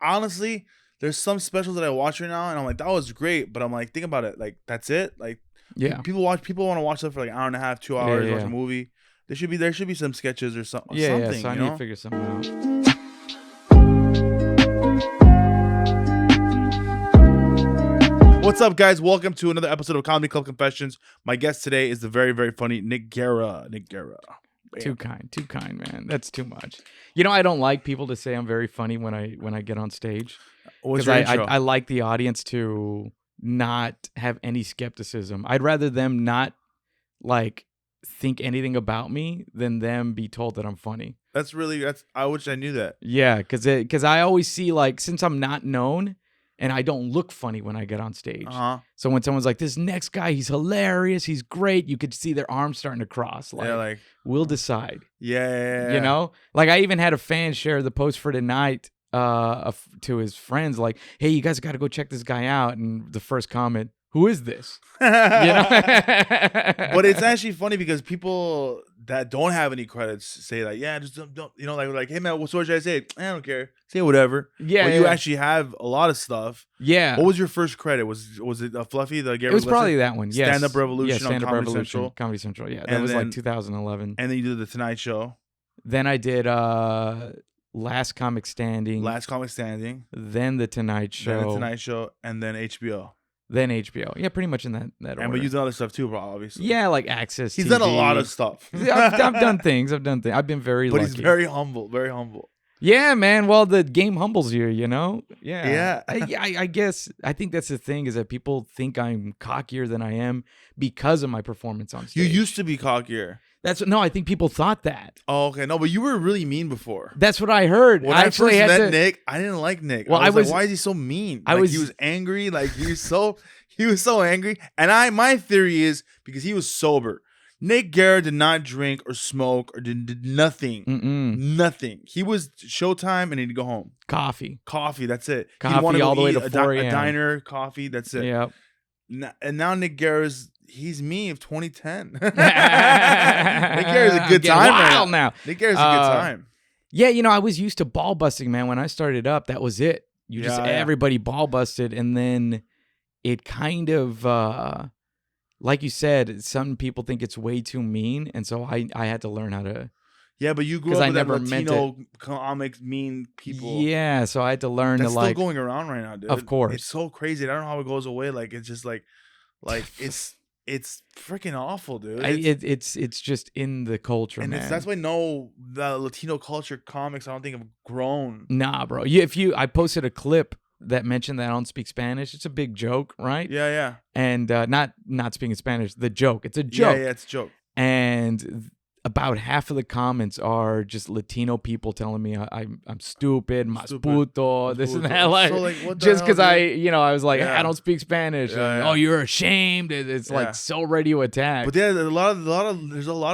honestly, there's some specials that I watch right now, and I'm like, that was great. But I'm like, think about it. Like, that's it. Like, people want to watch stuff for like an hour and a half, 2 hours, watch a movie. There should be some sketches or something. Yeah. So I need to figure something out. What's up, guys? Welcome to another episode of Comedy Club Confessions. My guest today is the very, very funny Nick Guerra. Bam. Too kind, man. That's too much. You know, I don't like people to say I'm very funny when I get on stage. What's your intro? I like the audience to not have any skepticism. I'd rather them not like think anything about me than them be told that I'm funny. I wish I knew that. Yeah, because I always see, like, since I'm not known and I don't look funny when I get on stage. So when someone's like, this next guy, he's hilarious, he's great, you could see their arms starting to cross. Like, we'll decide. Yeah. You know? Like, I even had a fan share the post for tonight to his friends, like, hey, you guys got to go check this guy out. And the first comment, who is this? You know? But it's actually funny because people that don't have any credits say like, yeah, just don't you know, like, hey man, what should I say? I don't care. Say whatever. Yeah. But you actually have a lot of stuff. Yeah. What was your first credit? Was it Fluffy? The Guerra? It was probably that one. Yes. Stand Up Revolution. Yeah, Stand Up Revolution. Central. Comedy Central. Yeah. That was like 2011. And then you did the Tonight Show. Then I did Last Comic Standing. Then the Tonight Show. And then HBO. Then HBO. Yeah, pretty much in that order. And but you've done other stuff too, bro, obviously. Yeah, like Access He's TV. done a lot of stuff. I've done things. I've been very lucky. But he's very humble. Yeah, man. Well, the game humbles you, you know? Yeah. Yeah. I guess, I think that's the thing, is that people think I'm cockier than I am because of my performance on stage. You used to be cockier. No, I think people thought that. Oh, okay. No, but you were really mean before. That's what I heard. When I first met Nick, I didn't like Nick. Well, I was like, why is he so mean? He was angry. Like, he was so angry. And my theory is because he was sober. Nick Guerra did not drink or smoke or did nothing. Nothing. He was showtime and he'd go home. Coffee. That's it. Coffee all the way to 4 a.m. A diner, coffee. That's it. Yep. And now Nick Guerra's, he's me of 2010. Nick Guerra's a good time wild now. Nick Guerra's a good time. Yeah, you know, I was used to ball busting, man. When I started up, that was it. Everybody ball busted, and then it kind of, like you said, some people think it's way too mean, and so I had to learn how to. Yeah, but you grew up with that Latino comics, mean people. Yeah, so I had to learn That's to like. still going around right now, dude. Of course, it's so crazy. I don't know how it goes away. Like, it's just like it's freaking awful, dude. It's just in the culture, and man. That's why the Latino culture comics, I don't think have grown. Nah, bro. I posted a clip that mentioned that I don't speak Spanish. It's a big joke, right? Yeah. And not speaking Spanish, the joke. It's a joke. Yeah, it's a joke. And about half of the comments are just Latino people telling me I'm stupid, mas puto, this and that. Like, what the just because I was like, I don't speak Spanish. Yeah. Oh, you're ashamed. It's like so ready to attack. But there's a lot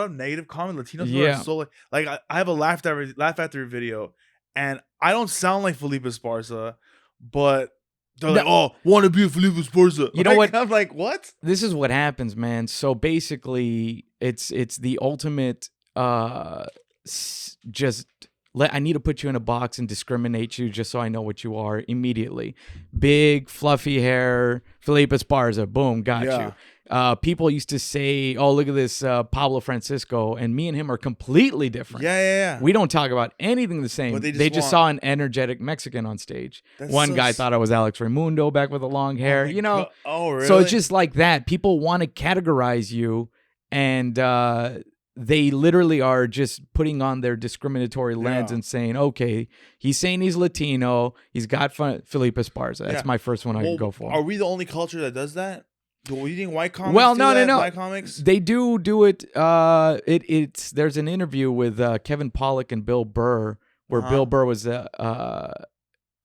of negative comments. Latinos are so like I have a laugh after video, and I don't sound like Felipe Esparza, but they're like, oh, want to be a Felipe Esparza. You know what? I'm like, what? This is what happens, man. So basically, it's the ultimate. I need to put you in a box and discriminate you just so I know what you are immediately. Big, fluffy hair, Felipe Esparza, boom, got you. People used to say, oh, look at this Pablo Francisco, and me and him are completely different. Yeah. We don't talk about anything the same. But they just saw an energetic Mexican on stage. One guy thought I was Alex Raimundo back with the long hair, God. Oh, really? So it's just like that. People want to categorize you, and they literally are just putting on their discriminatory lens and saying, okay, he's saying he's Latino. He's got Felipe Esparza. That's my first one I can go for. Are we the only culture that does that? Do you think white comics no. White comics? They do it. There's an interview with Kevin Pollak and Bill Burr where Bill Burr was in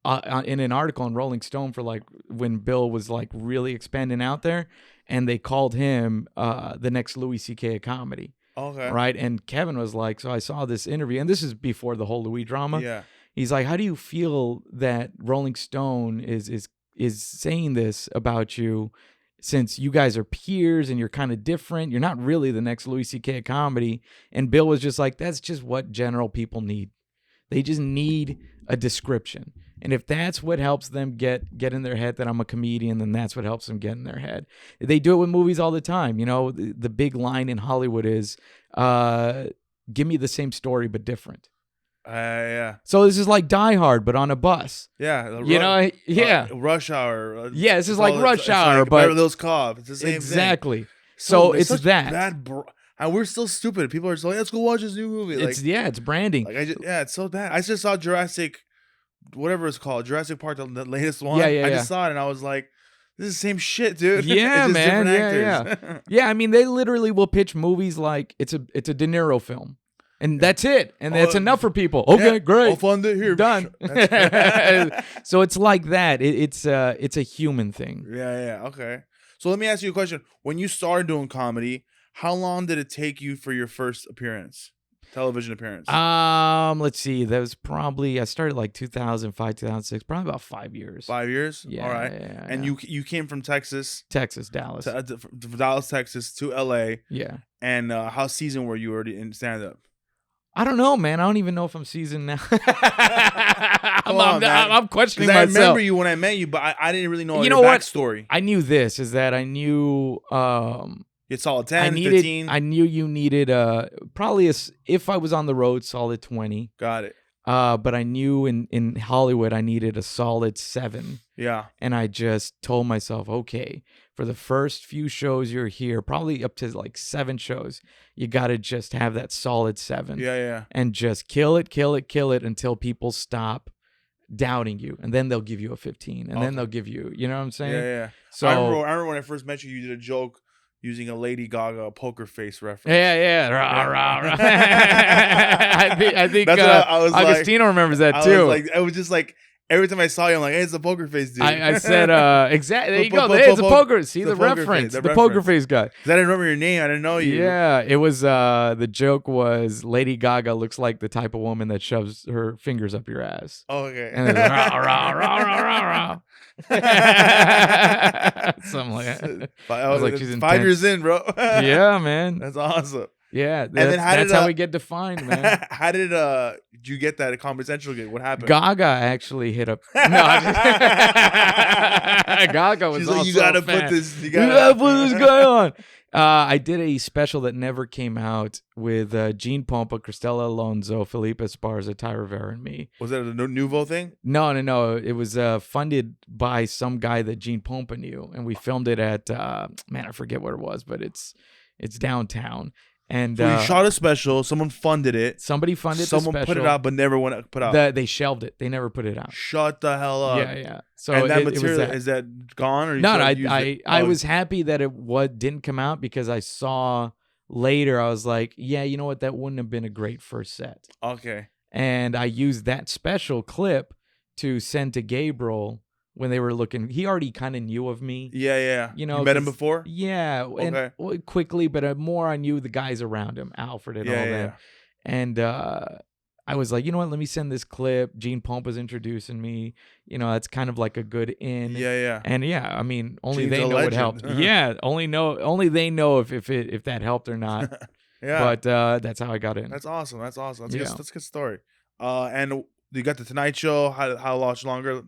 an article in Rolling Stone for like when Bill was like really expanding out there, and they called him the next Louis C.K. of comedy. Okay. Right? And Kevin was like, so I saw this interview, and this is before the whole Louis drama. Yeah. He's like, how do you feel that Rolling Stone is saying this about you? Since you guys are peers and you're kind of different, you're not really the next Louis C.K. of comedy. And Bill was just like, that's just what general people need. They just need a description. And if that's what helps them get in their head that I'm a comedian, then that's what helps them get in their head. They do it with movies all the time. You know, the big line in Hollywood is, give me the same story but different. Yeah. So this is like Die Hard, but on a bus. Yeah. You know, yeah. Rush Hour. Yeah, this is like Rush Hour, like but Beverly Hills Cop. It's the same exactly. thing. So it's that. And we're still stupid. People are just like, let's go watch this new movie. Like, it's branding. Like it's so bad. I just saw Jurassic, whatever it's called, Jurassic Park, the latest one. Yeah. I just saw it and I was like, this is the same shit, dude. Yeah, it's just man. Yeah. Yeah, I mean, they literally will pitch movies like it's a De Niro film. And that's it. And that's enough for people. Okay, great. I'll fund it here. Done. So it's like that. It's a human thing. Yeah. Okay. So let me ask you a question. When you started doing comedy, how long did it take you for your first television appearance? Let's see. That was probably, I started like 2005, 2006, probably about 5 years. 5 years? Yeah. All right. Yeah, and you came from Texas, Dallas. to Dallas, Texas to LA. Yeah. And how seasoned were you already in stand-up? I don't know, man. I don't even know if I'm seasoned now. I'm questioning myself. Because I remember you when I met you, but I didn't really know your backstory. I knew this, is that I knew... you solid 10, 15? I knew you needed probably, if I was on the road, solid 20. Got it. But I knew in Hollywood I needed a solid 7. Yeah. And I just told myself, okay, for the first few shows you're here, probably up to like 7 shows, you got to just have that solid 7. Yeah. And just kill it until people stop doubting you. And then they'll give you a 15. And then they'll give you, you know what I'm saying? Yeah. So I remember when I first met you, you did a joke using a Lady Gaga poker face reference. Yeah. Rah, rah, rah. I think That's what I was Agostino remembers that too. I was just like, every time I saw you, I'm like, hey, it's a poker face dude. I said, exactly. There you go. Hey, it's a poker. See the reference. The poker face guy. Because I didn't remember your name. I didn't know you. Yeah, it was, the joke was Lady Gaga looks like the type of woman that shoves her fingers up your ass. Oh, okay. And it's rah, rah, rah, rah, rah, rah. Something like that. I was like, she's 5 years in, bro. Yeah, man. That's awesome. Yeah, that's how we get defined, man. How did you get that Comedy Central gig? What happened? Gaga actually hit up. No, Gaga was. She's also like, you gotta a fan. put this. You gotta put this guy on. I did a special that never came out with Gene Pompa, Cristela Alonso, Felipe Esparza, Ty Rivera, and me. Was that a Nouveau thing? No. It was funded by some guy that Gene Pompa knew, and we filmed it at man, I forget what it was, but it's downtown. And so you shot a special. Someone funded it. Somebody funded. Someone the special. put it out, but never put out. They shelved it. They never put it out. Shut the hell up. Yeah. So and that material is that gone or no? I was happy that it didn't come out because I saw later. I was like, yeah, you know what? That wouldn't have been a great first set. Okay. And I used that special clip to send to Gabriel. When they were looking, he already kind of knew of me. Yeah. You know, you met him before? Yeah, okay. And quickly, but more I knew the guys around him, Alfred and all that. And I was like, you know what? Let me send this clip. Gene Pompa's introducing me. You know, that's kind of like a good in. Yeah. And yeah, I mean, only Gene's they know what helped. Yeah, only they know if that helped or not. Yeah. But that's how I got in. That's awesome. That's a good story. And you got the Tonight Show. How much longer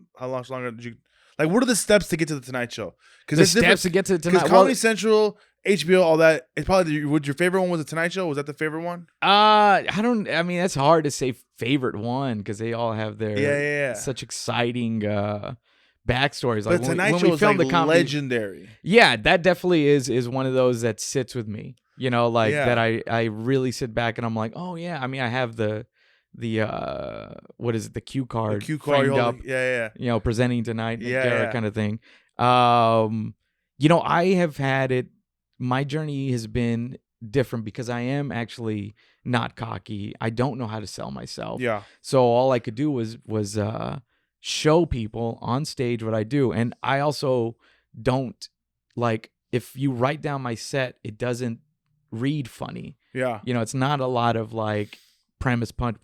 did you like? What are the steps to get to the Tonight Show? Because the steps to get to the Tonight. Because Comedy Central, HBO, all that. It's probably would your favorite one was the Tonight Show? Was that the favorite one? I mean, that's hard to say favorite one because they all have their such exciting backstories. Like but Tonight Show is like legendary. Yeah, that definitely is one of those that sits with me. You know, like that I really sit back and I'm like, oh yeah. I mean, I have the what is it, the cue card framed up, you know, presenting tonight, Guerra kind of thing. You know, I have had it, my journey has been different because I am actually not cocky. I don't know how to sell myself. Yeah. So all I could do was show people on stage what I do. And I also don't, like, if you write down my set, it doesn't read funny. Yeah. You know, it's not a lot of like premise punch.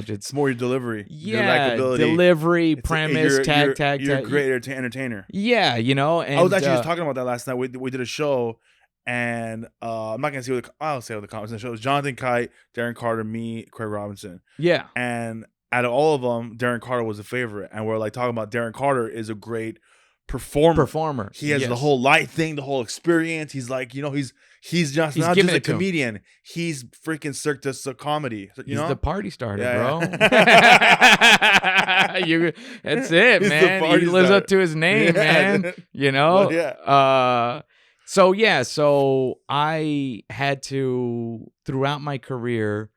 It's more your delivery. Yeah, your delivery, premise, tag. You're a great entertainer. Yeah, you know. And I was actually just talking about that last night. We did a show, and I'm not gonna say I'll say what the comments in the show. It was Jonathan Kite, Darren Carter, me, Craig Robinson. Yeah. And out of all of them, Darren Carter was a favorite, and we're like talking about Darren Carter is a great performer. He has the whole light thing, the whole experience. He's like, he's not just a comedian. He's freaking Cirque du Comedy. He's the party starter, bro. Yeah. That's it, man. He lives up to his name, man. Well, yeah. So I had to, throughout my career,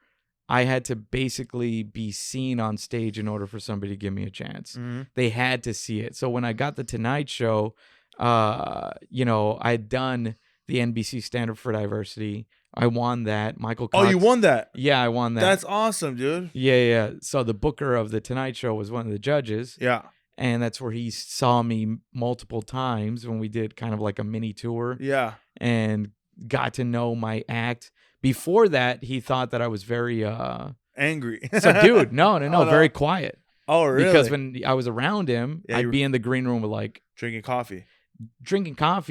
I had to basically be seen on stage in order for somebody to give me a chance. Mm-hmm. They had to see it. So when I got the Tonight Show, I'd done the NBC Standard for Diversity. I won that. Michael Cox. Oh, you won that? Yeah, I won that. That's awesome, dude. Yeah. So the booker of the Tonight Show was one of the judges. Yeah. And that's where he saw me multiple times when we did kind of like a mini tour. Yeah. And got to know my act. Before that, he thought that I was very angry. Subdued. No, very quiet. Oh, really? Because when I was around him, I'd be in the green room with like drinking coffee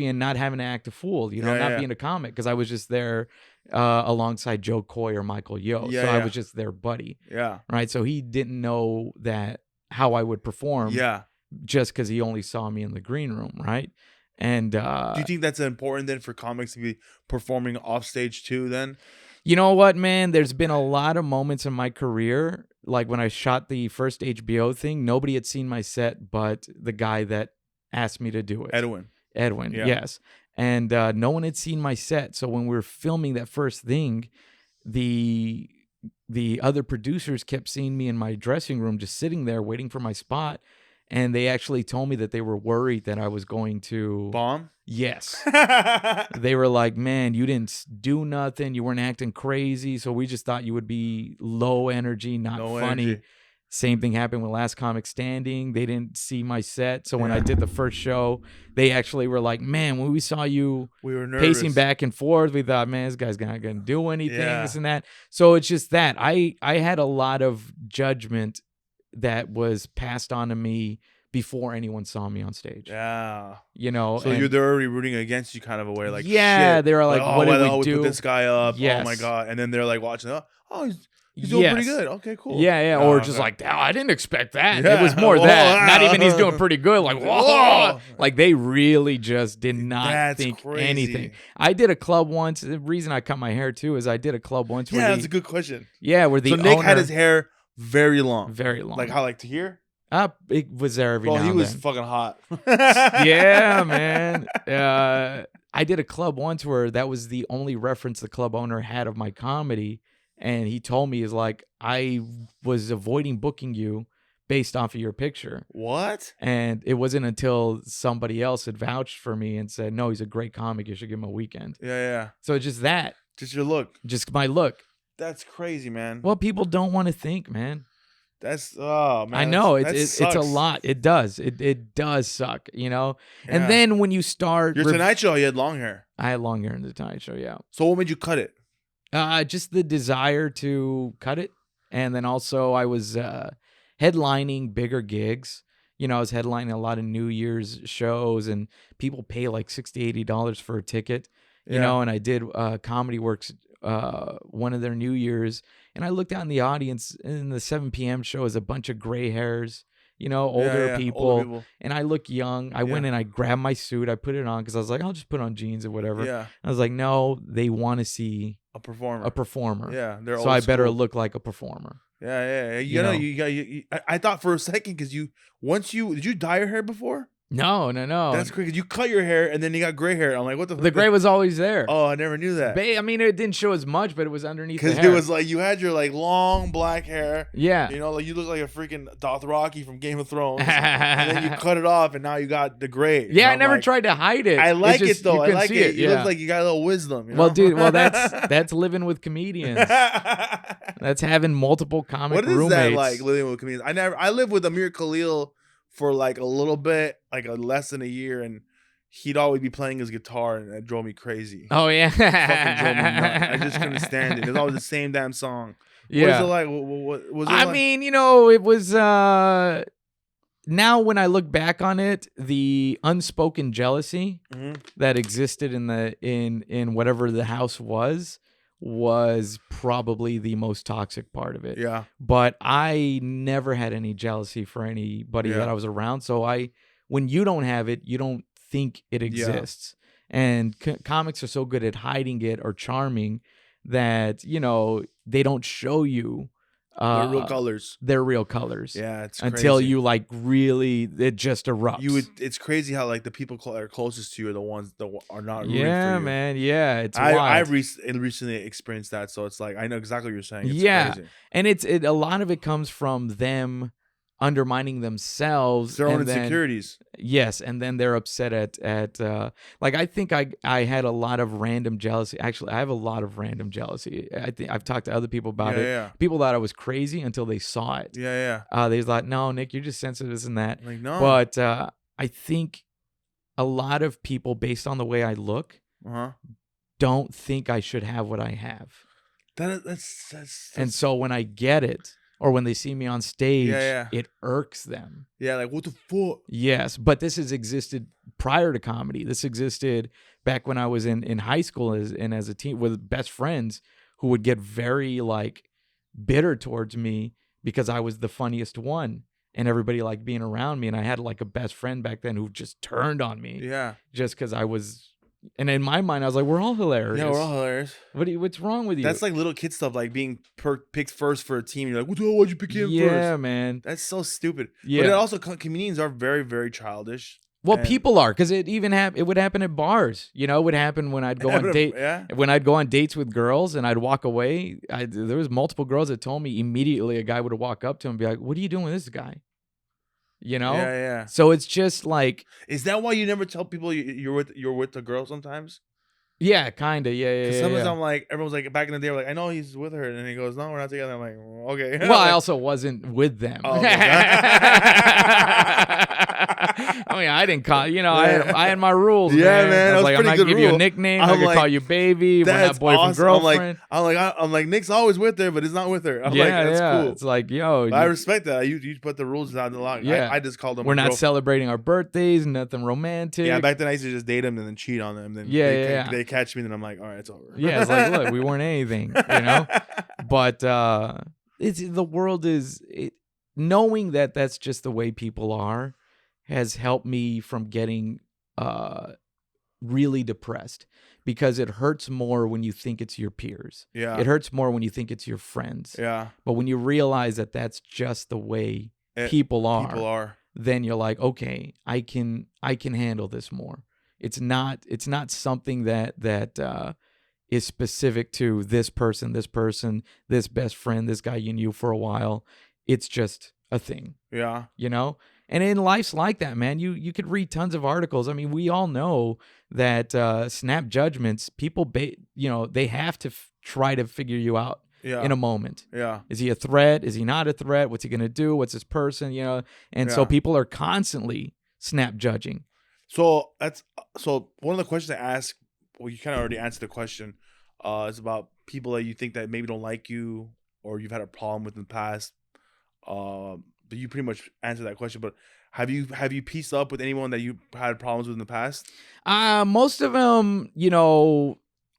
and not having to act a fool, not being a comic, because I was just there alongside Joe Coy or Michael Yo. I was just their buddy. Yeah. Right. So he didn't know that how I would perform. Yeah. Just because he only saw me in the green room. Right. And do you think that's important then for comics to be performing off stage too then? You know what, man? There's been a lot of moments in my career, like when I shot the first HBO thing, nobody had seen my set but the guy that asked me to do it. Edwin, yeah. Yes. And no one had seen my set. So when we were filming that first thing, the other producers kept seeing me in my dressing room just sitting there waiting for my spot. And they actually told me that they were worried that I was going to bomb. Yes. They were like, man, you didn't do nothing. You weren't acting crazy. So we just thought you would be low energy, not funny. Energy. Same thing happened with Last Comic Standing. They didn't see my set. So when I did the first show, they actually were like, man, when we saw you pacing back and forth, we thought, man, this guy's not going to do anything, this and that. So it's just that. I had a lot of judgment that was passed on to me before anyone saw me on stage. Yeah. So they're already rooting against you kind of a way. Like, shit. They were like, what did we do? We put this guy up. Yes. Oh, my God. And then they're like watching, he's doing pretty good. Okay, cool. Yeah. Or just like, I didn't expect that. Yeah. It was more that. Not even he's doing pretty good. Like, whoa. Like, they really just did not think crazy. Anything. I did a club once. The reason I cut my hair, too, is I did a club once. Yeah, that's a good question. Yeah, where the Nick had his hair very long. Very long. Like how, like to here? It was there every now and then. He was fucking hot. Yeah, man. I did a club once where that was the only reference the club owner had of my comedy. And he told me, is like, I was avoiding booking you based off of your picture. What? And it wasn't until somebody else had vouched for me and said, no, he's a great comic. You should give him a weekend. Yeah. So it's just that. Just your look. Just my look. That's crazy, man. Well, people don't want to think, man. That's man. I know it's a lot. It does. It does suck, And then when you start your Tonight Show, you had long hair. I had long hair in the Tonight Show, yeah. So what made you cut it? Just the desire to cut it, and then also I was headlining bigger gigs. I was headlining a lot of New Year's shows, and people pay like $60, $80 for a ticket. You know, and I did Comedy Works. One of their New Year's, and I looked out in the audience in the 7 p.m. show is a bunch of gray hairs, older people, and I look young. I went and I grabbed my suit, I put it on because I was like, I'll just put on jeans or whatever. Yeah. I was like, no, they want to see a performer. Yeah, they're so I better look like a performer. Yeah. You got. I thought for a second because did you dye your hair before? No. That's crazy. You cut your hair and then you got gray hair. I'm like, what the fuck? The gray was always there. Oh, I never knew that. I mean, it didn't show as much, but it was underneath the hair. Because it was like you had your like long black hair. Yeah. Like you look like a freaking Dothraki from Game of Thrones. And then you cut it off and now you got the gray. Yeah, I never tried to hide it. I like it though. I like it. You look like you got a little wisdom. Well, dude, that's living with comedians. That's having multiple comic roommates. What is that like, living with comedians? I lived with Amir Khalil for like a little bit, like less than a year, and he'd always be playing his guitar, and it drove me crazy. Oh yeah, fucking drove me nuts. I just couldn't stand it. It was always the same damn song. Yeah. What was it like? What was it I like? mean, it was. Now when I look back on it, the unspoken jealousy that existed in whatever the house was was probably the most toxic part of it. Yeah. But I never had any jealousy for anybody that I was around. So when you don't have it, you don't think it exists. And comics are so good at hiding it or charming that, you know, they don't show you their real colors. Their real colors. Yeah, it's until crazy. You like really it just erupts. It's crazy how like the people that are closest to you are the ones that are not rooting for you. Yeah, man. Yeah, it's I wild. recently experienced that, so it's like I know exactly what you're saying. It's crazy. And a lot of it comes from them undermining themselves, their own insecurities. Yes, and then they're upset at like I think I had a lot of random jealousy. Actually, I have a lot of random jealousy. I think I've talked to other people about it. Yeah. People thought I was crazy until they saw it. Yeah. They thought, no, Nick, you're just sensitive, this and that. Like, no. But I think a lot of people, based on the way I look, don't think I should have what I have. That's and so when I get it, or when they see me on stage, yeah. it irks them. Yeah, like, what the fuck? Yes, but this has existed prior to comedy. This existed back when I was in high school as a teen with best friends who would get very, like, bitter towards me because I was the funniest one. And everybody liked being around me. And I had, like, a best friend back then who just turned on me. Yeah. Just because I was... And in my mind, I was like, we're all hilarious. Yeah, we're all hilarious. What's wrong with you? That's like little kid stuff, like being picked first for a team. You're like, what the hell, why'd you pick him first? Yeah, man. That's so stupid. Yeah. But it also, comedians are very, very childish. Well, people are, because it would happen at bars. You know, it would happen when I'd go on when I'd go on dates with girls and I'd walk away. There was multiple girls that told me immediately a guy would walk up to him and be like, what are you doing with this guy? You know? Yeah. So it's just like... Is that why you never tell people you're with the girl sometimes? Yeah, kind of. Yeah. Sometimes I'm like, everyone's like, back in the day, we're like, I know he's with her. And then he goes, no, we're not together. I'm like, okay. Well, I also wasn't with them. Oh, okay. I mean, I didn't call, I had my rules. Yeah, man. I was like, I'm not going to give you a rule. nickname. I'm going to call you baby. We're not boyfriend, awesome. girlfriend. I'm like, Nick's always with her, but he's not with her. I'm like, that's cool. It's like, yo. I respect that. You put the rules down the line. Yeah. I just called him. We're not celebrating our birthdays, nothing romantic. Yeah, back then I used to just date him and then cheat on them. Then they catch me, and then I'm like, all right, it's over. Yeah, it's like, look, we weren't anything, you know? But the world is... knowing that that's just the way people are has helped me from getting really depressed, because it hurts more when you think it's your peers. Yeah. It hurts more when you think it's your friends. Yeah. But when you realize that that's just the way people are, then you're like, okay, I can handle this more. It's not something that is specific to this person, this best friend, this guy you knew for a while. It's just a thing. Yeah. You know? And in life's like that, man. You could read tons of articles. I mean, we all know that snap judgments, people, they have to try to figure you out in a moment. Yeah. Is he a threat? Is he not a threat? What's he going to do? What's this person? You know? And so people are constantly snap judging. So one of the questions I ask, well, you kind of already answered the question, is about people that you think that maybe don't like you or you've had a problem with in the past. But you pretty much answered that question. But have you pieced up with anyone that you had problems with in the past? Most of them,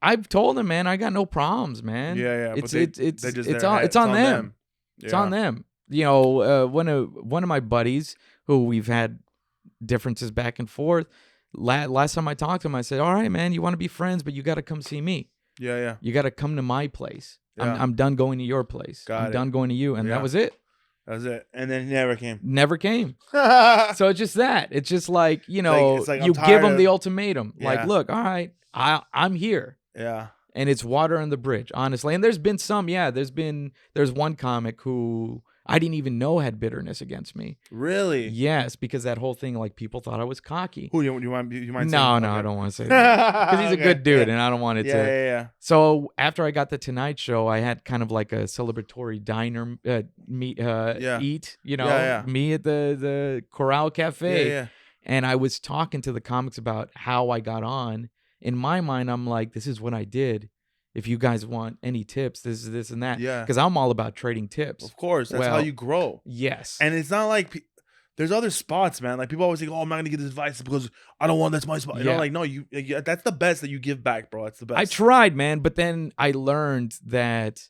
I've told them, man, I got no problems, man. Yeah. It's on them. It's on them. One of my buddies who we've had differences back and forth. Last time I talked to him, I said, "All right, man, you want to be friends, but you got to come see me. Yeah. You got to come to my place. Yeah. I'm done going to your place. I'm done going to you." And that was it. That was it. And then he never came. So it's just that. It's just like, it's like you give them the ultimatum. Yeah. Like, look, all right, I'm here. Yeah. And it's water on the bridge, honestly. And there's been some, there's one comic who I didn't even know had bitterness against me. Really? Yes, because that whole thing, like, people thought I was cocky. Who you mind? No, I don't want to say that because he's a good dude, and I don't want it to. Yeah. So after I got the Tonight Show, I had kind of like a celebratory diner eat. Me at the Corral Cafe. Yeah. And I was talking to the comics about how I got on. In my mind, I'm like, this is what I did. If you guys want any tips, this and that. Yeah. Because I'm all about trading tips. Of course. That's how you grow. Yes. And it's not like there's other spots, man. Like people always think, oh, I'm not gonna get this advice because I don't want that's my spot. You know, like no, that's the best that you give back, bro. That's the best. I tried, man, but then I learned that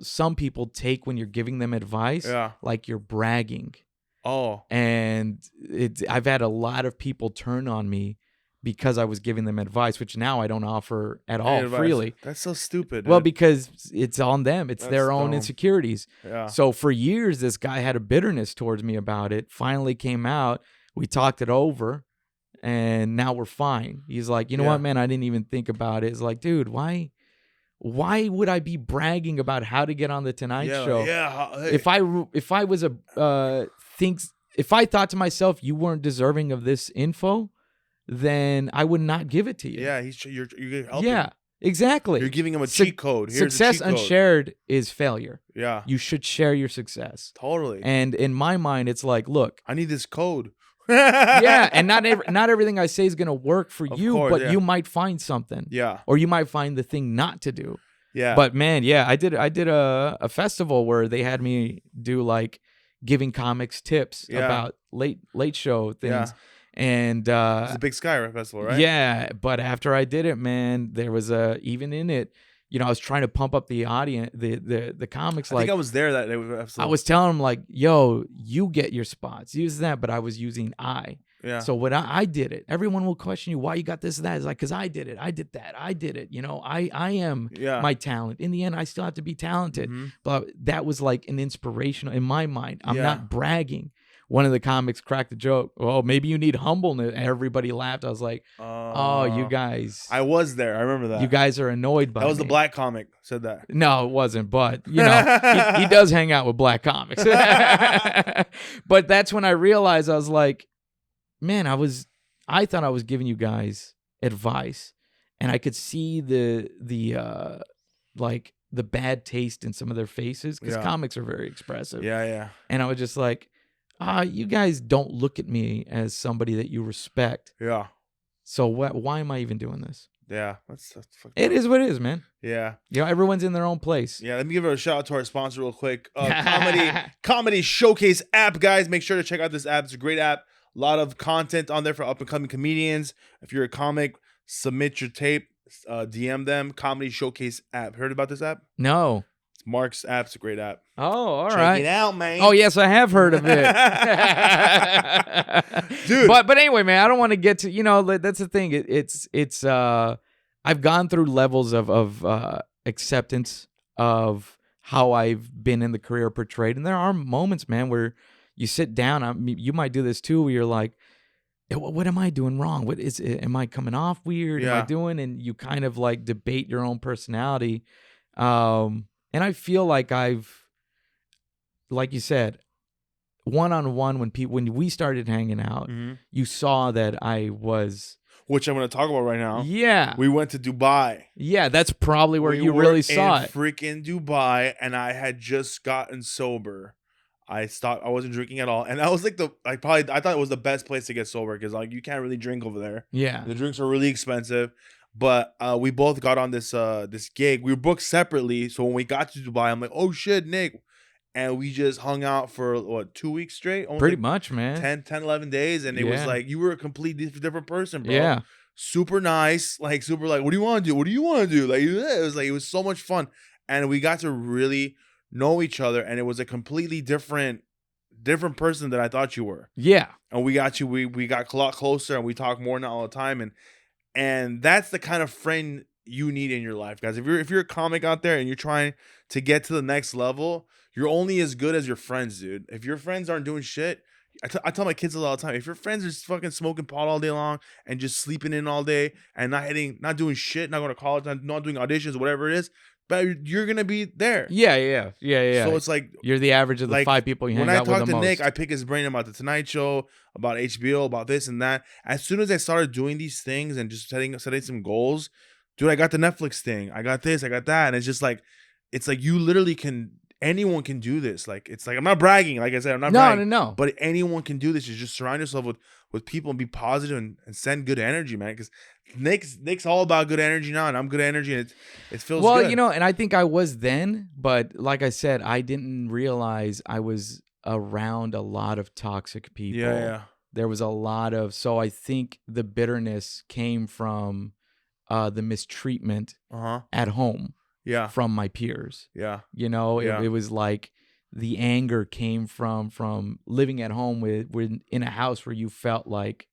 some people take when you're giving them advice, like you're bragging. Oh, and I've had a lot of people turn on me because I was giving them advice, which now I don't offer at all freely. That's so stupid. Well, because it's on them. It's their own insecurities. Yeah. So for years, this guy had a bitterness towards me about it. Finally came out. We talked it over, and now we're fine. He's like, you know what, man? I didn't even think about it. It's like, dude, why would I be bragging about how to get on the Tonight Show? Yeah. Hey. If I was if I thought to myself you weren't deserving of this info, then I would not give it to you. Yeah, you're helping. Yeah, exactly. You're giving him a cheat code. Here's success a cheat code. unshared is failure. Yeah. You should share your success. Totally. And in my mind, it's like, look, I need this code. Yeah, and not everything I say is gonna work for you, but you might find something. Yeah. Or you might find the thing not to do. Yeah. But man, I did a festival where they had me do like giving comics tips about late show things. Yeah. And it's a Big Sky Festival, right? Yeah, but after I did it, man, there was even in it, you know, I was trying to pump up the audience, the comics. I think I was there that day. I was telling them like, yo, you get your spots, use that, but I was using I. Yeah. So when I did it, everyone will question you why you got this and that. It's like, because I did it, I did that, I did it. You know, I am my talent. In the end, I still have to be talented. Mm-hmm. But that was like an inspirational in my mind. I'm not bragging. One of the comics cracked a joke. Oh, maybe you need humbleness. Everybody laughed. I was like, oh, you guys. I was there. I remember that. You guys are annoyed by that. Was me. The black comic said that. No, it wasn't. But, you know, he does hang out with black comics. But that's when I realized I was like, man, I thought I was giving you guys advice. And I could see the bad taste in some of their faces because comics are very expressive. Yeah. And I was just like, you guys don't look at me as somebody that you respect. Yeah. So why am I even doing this? Yeah. It is what it is, man. Yeah. You know, everyone's in their own place. Yeah. Let me give a shout out to our sponsor real quick. Comedy Showcase app, guys. Make sure to check out this app. It's a great app. A lot of content on there for up and coming comedians. If you're a comic, submit your tape, DM them. Comedy Showcase app. Heard about this app? No. Mark's app's a great app. Oh, all right. Check it out, man. Oh, yes, I have heard of it. Dude. But anyway, man, I don't want to get to, you know, that's the thing. It's I've gone through levels of acceptance of how I've been in the career portrayed. And there are moments, man, where you sit down, you might do this too, where you're like, what am I doing wrong? Am I coming off weird? Yeah. Am I doing? And you kind of like debate your own personality. And I feel like like you said, one-on-one when we started hanging out, you saw that I was, which I'm going to talk about right now. Yeah, we went to Dubai. Yeah, that's probably where you really saw it. Freaking Dubai, and I had just gotten sober. I wasn't drinking at all, and that was like I thought it was the best place to get sober because like you can't really drink over there. Yeah, the drinks are really expensive. But we both got on this gig. We were booked separately. So when we got to Dubai, I'm like, oh, shit, Nick. And we just hung out for, 2 weeks straight? Pretty much, man. 10, 11 days. And it was like, you were a completely different person, bro. Yeah. Super nice. Like, super like, what do you want to do? What do you want to do? Like, it was so much fun. And we got to really know each other. And it was a completely different person than I thought you were. Yeah. And we got a lot closer and we talk more now all the time. And that's the kind of friend you need in your life, guys. If you're a comic out there and you're trying to get to the next level, you're only as good as your friends, dude. If your friends aren't doing shit, I tell my kids all the time, if your friends are just fucking smoking pot all day long and just sleeping in all day and not doing shit, not going to college, not doing auditions, whatever it is, but you're gonna be there. Yeah. So it's like you're the average of the 5 people you hang out with the most. When I talk to Nick, I pick his brain about the Tonight Show, about HBO, about this and that. As soon as I started doing these things and just setting some goals, dude, I got the Netflix thing. I got this, I got that, and it's just like, you literally anyone can do this. Like, it's like, I'm not bragging. Like I said, I'm not bragging. No. But anyone can do this. You just surround yourself with people and be positive and send good energy, man. Because Nick's all about good energy now, and I'm good energy, and it feels good. Well, you know, and I think I was then, but like I said, I didn't realize I was around a lot of toxic people. Yeah. There was a lot of, so I think the bitterness came from the mistreatment at home from my peers. Yeah. You know, it was like the anger came from living at home with in a house where you felt like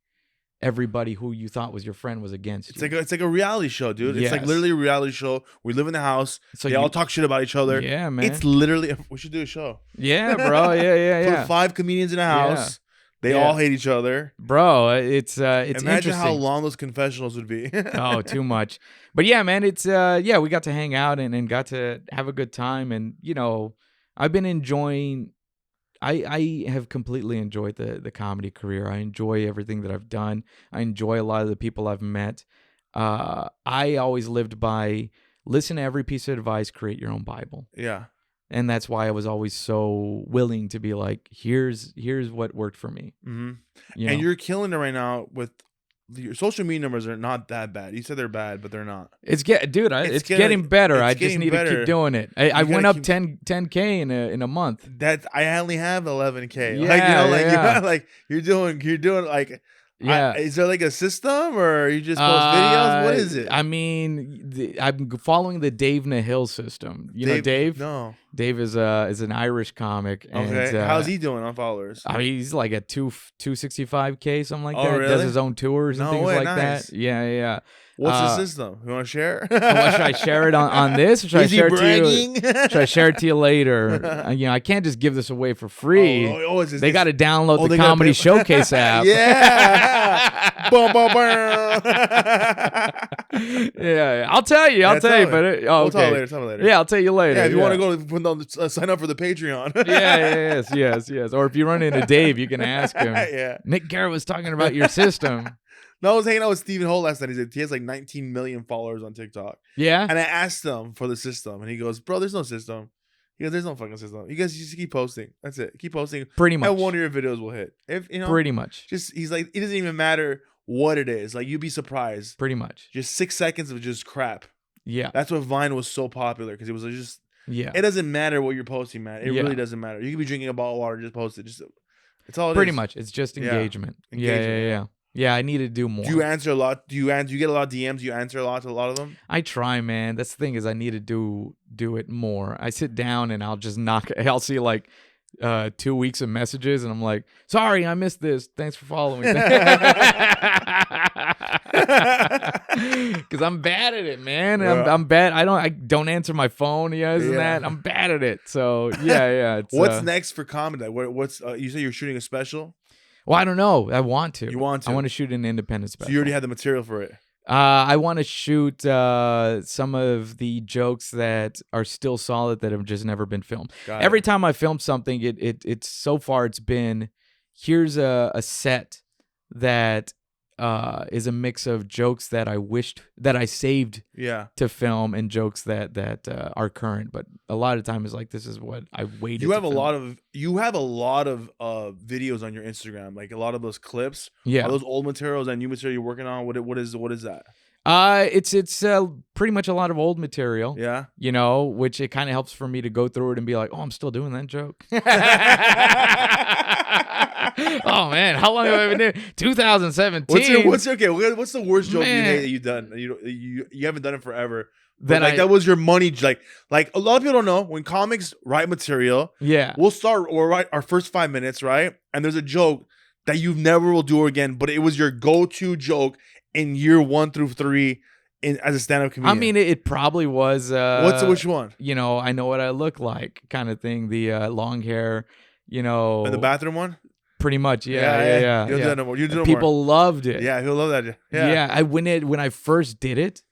everybody who you thought was your friend was against you. It's like a reality show, dude. It's like literally a reality show. We live in the house. So they all talk shit about each other. Yeah, man. It's literally, we should do a show. Yeah, bro. Yeah. Put 5 comedians in a house. They all hate each other. Bro, it's Imagine interesting. how long those confessionals would be. Oh, too much. But yeah, man, it's we got to hang out and got to have a good time. And, you know, I've been enjoying, I have completely enjoyed the comedy career. I enjoy everything that I've done. I enjoy a lot of the people I've met. I always lived by listen to every piece of advice, create your own Bible. Yeah. And that's why I was always so willing to be like, here's what worked for me. Mm-hmm. And you're killing it right now with your social media numbers are not that bad. You said they're bad, but they're not. It's getting better. I just need to keep doing it. I went up 10K in a month. I only have 11K. Yeah, like you're doing like. Yeah. Is there like a system or you just post videos? What is it? I mean, I'm following the Dave Nahill system. You know Dave? No. Dave is an Irish comic. Okay. And, how's he doing on followers? I mean, he's like at 265K, something like that. Oh, really? Does his own tours and things like that. Yeah. What's the system? You want to share? Should I share it on this? Or should I share it to you? Should I share it to you later? I can't just give this away for free. They got to download the Comedy Showcase app. Yeah. Boom, boom, boom. Yeah, I'll tell you. But okay. We'll tell me later. Yeah, I'll tell you later. Yeah, if you want to go sign up for the Patreon. Yes. Or if you run into Dave, you can ask him. Yeah. Nick Guerra was talking about your system. No, I was hanging out with Stephen Holt last night. He has like 19 million followers on TikTok. Yeah. And I asked him for the system. And he goes, bro, there's no system. He goes, there's no fucking system. You guys just keep posting. That's it. Keep posting. Pretty much. And one of your videos will hit. Pretty much. He's like, it doesn't even matter what it is. Like, you'd be surprised. Pretty much. Just 6 seconds of just crap. Yeah. That's what Vine was so popular because it was just, it doesn't matter what you're posting, man. It really doesn't matter. You could be drinking a bottle of water and just post it. It's all it is. Pretty much. It's just engagement. Yeah. Yeah, I need to do more. Do you answer a lot? Do you get a lot of DMs? Do you answer a lot to a lot of them? I try, man. That's the thing is I need to do it more. I sit down and I'll just I'll see like 2 weeks of messages and I'm like, sorry, I missed this. Thanks for following. Because I'm bad at it, man. I'm bad. I don't answer my phone. That. I'm bad at it. So yeah. What's next for comedy? What's you say you're shooting a special? Well, I don't know. I want to. You want to? I want to shoot an independent special. So you already had the material for it? I want to shoot some of the jokes that are still solid that have just never been filmed. Every time I film something, it's so far it's been, here's a set that is a mix of jokes that I wished that I saved to film and jokes that are current. But a lot of time is like, this is what I waited. You have a lot of videos on your Instagram, like a lot of those clips. Yeah, are those old materials and new material you're working on? What is that? It's pretty much a lot of old material. Yeah, which it kind of helps for me to go through it and be like, oh, I'm still doing that joke. Oh man, how long have I been doing? 2017. What's the worst joke you made that you've done? You haven't done it forever. That was your money. Like a lot of people don't know when comics write material. Yeah, we'll write our first 5 minutes, right? And there's a joke that you never will do again, but it was your go-to joke in year 1 through 3 as a stand-up comedian. I mean, it probably was. Which one? I know what I look like, kind of thing. The long hair. And the bathroom one. Pretty much, yeah. You don't do that no more. You do People loved it. Yeah, he'll love that. Yeah. When I first did it,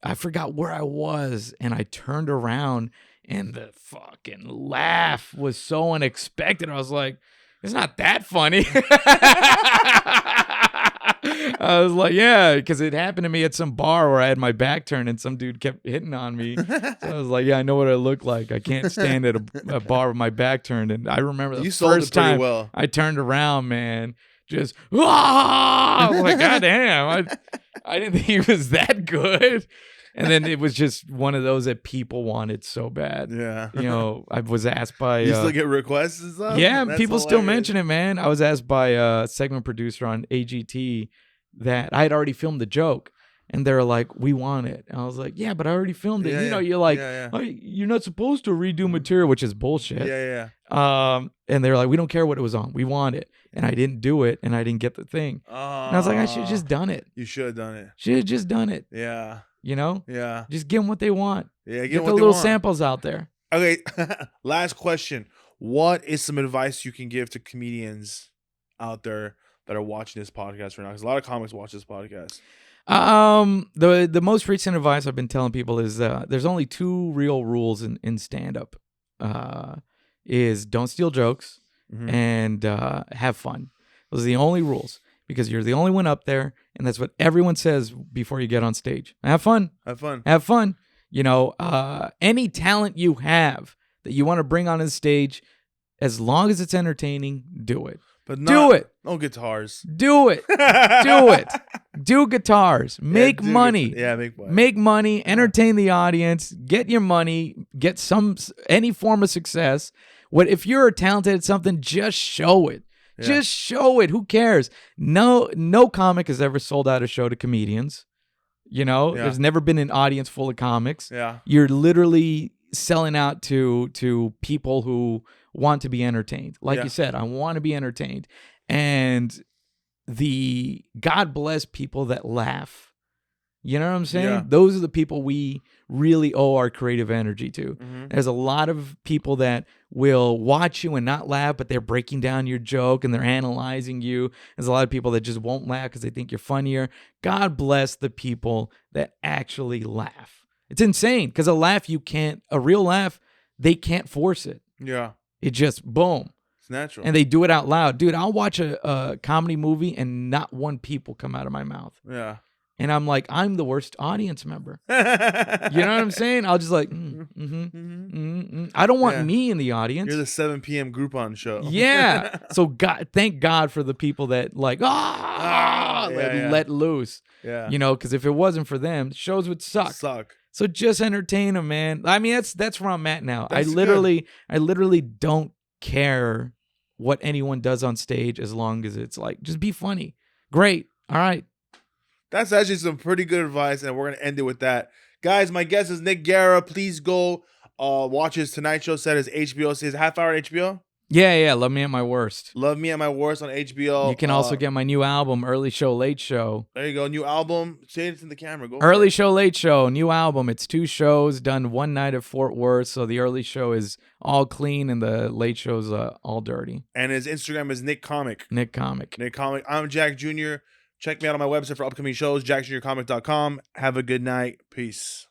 I forgot where I was, and I turned around, and the fucking laugh was so unexpected. I was like, "It's not that funny." I was like, yeah, because it happened to me at some bar where I had my back turned and some dude kept hitting on me. So I was like, yeah, I know what I look like. I can't stand at a bar with my back turned. And I remember the first time I turned around, man, just, I was like, God damn, I didn't think he was that good. And then it was just one of those that people wanted so bad. Yeah. I was asked by... You still get requests and stuff? Yeah, That's people hilarious. still mention it, man. I was asked by a segment producer on AGT that I had already filmed the joke. And they're like, we want it. And I was like, yeah, but I already filmed it. You're like, oh, you're not supposed to redo material, which is bullshit. Yeah. And they're like, we don't care what it was on. We want it. And I didn't do it, and I didn't get the thing. And I was like, I should have just done it. You should have done it. Should have just done it. Yeah. Yeah. Just give them what they want. Yeah, get the little samples out there. Okay. Last question. What is some advice you can give to comedians out there that are watching this podcast right now? Because a lot of comics watch this podcast. The most recent advice I've been telling people is there's only 2 real rules in stand-up. Is don't steal jokes and have fun. Those are the only rules, because you're the only one up there, and that's what everyone says before you get on stage. Have fun. Have fun. Have fun. Any talent you have that you want to bring on the stage, as long as it's entertaining, do it. But do it. No guitars. Do it. Do it. Do guitars. Make money. Make money. Make money. Entertain the audience. Get your money. Get any form of success. If you're talented at something, just show it. Yeah. Just show it. Who cares? No comic has ever sold out a show to comedians. There's never been an audience full of comics. Yeah. You're literally selling out to people who want to be entertained. Like you said, I want to be entertained. And God bless people that laugh. You know what I'm saying? Yeah. Those are the people we really owe our creative energy to. There's a lot of people that will watch you and not laugh, but they're breaking down your joke and they're analyzing you. There's a lot of people that just won't laugh because they think you're funnier. God bless the people that actually laugh. It's insane, because a real laugh, they can't force it. Yeah. It just, boom. It's natural. And they do it out loud. Dude, I'll watch a comedy movie and not one peep will come out of my mouth. Yeah. And I'm like, I'm the worst audience member. You know what I'm saying? I'll just like, I don't want me in the audience. You're the 7 p.m. Groupon show. Yeah. So thank God for the people that like, let loose. Yeah. Because if it wasn't for them, shows would suck. So just entertain them, man. I mean, that's where I'm at now. I literally don't care what anyone does on stage, as long as it's like, just be funny. Great. All right. That's actually some pretty good advice, and we're going to end it with that. Guys, my guest is Nick Guerra. Please go watch his Tonight Show set, his HBO, his half-hour HBO. Yeah. Love Me at My Worst. Love Me at My Worst on HBO. You can also get my new album, Early Show, Late Show. There you go. New album. Say it in the camera. Go. Early Show, Late Show. New album. It's 2 shows done one night at Fort Worth. So the early show is all clean and the late show is all dirty. And his Instagram is Nick Comic. Nick Comic. I'm Jack Jr. Check me out on my website for upcoming shows, jackjrcomic.com. Have a good night. Peace.